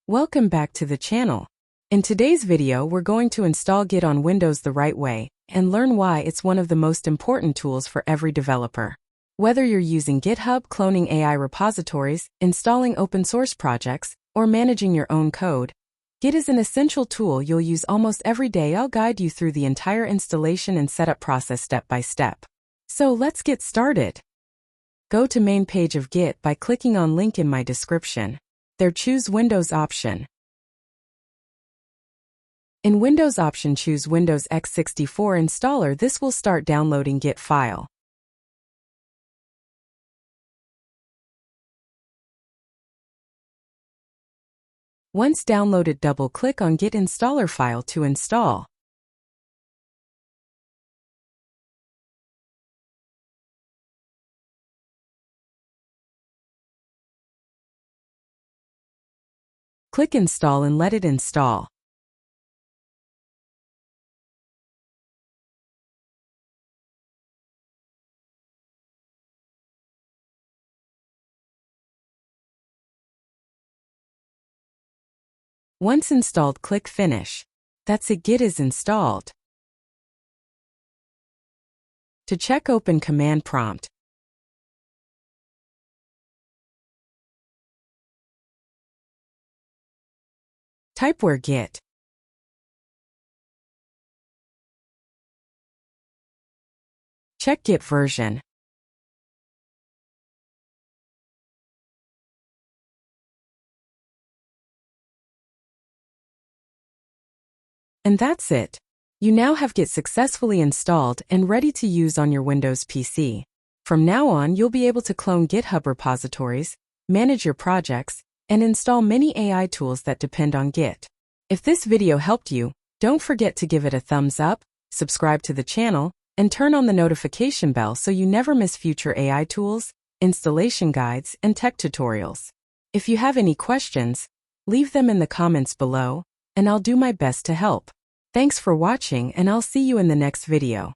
Welcome back to the channel. In today's video, we're going to install Git on Windows the right way and learn why it's one of the most important tools for every developer. Whether you're using GitHub, cloning AI repositories, installing open source projects, or managing your own code, Git is an essential tool you'll use almost every day. I'll guide you through the entire installation and setup process step by step. So let's get started. Go to main page of Git by clicking on link in my description. There, choose Windows option. In Windows option, choose Windows x64 installer. This will start downloading Git file. Once downloaded, double-click on Git installer file to install. Click Install and let it install. Once installed, click Finish. That's it, Git is installed. To check, open command prompt. Type where Git. Check Git version. And that's it. You now have Git successfully installed and ready to use on your Windows PC. From now on, you'll be able to clone GitHub repositories, manage your projects, and install many AI tools that depend on Git. If this video helped you, don't forget to give it a thumbs up, subscribe to the channel, and turn on the notification bell so you never miss future AI tools, installation guides, and tech tutorials. If you have any questions, leave them in the comments below, and I'll do my best to help. Thanks for watching, and I'll see you in the next video.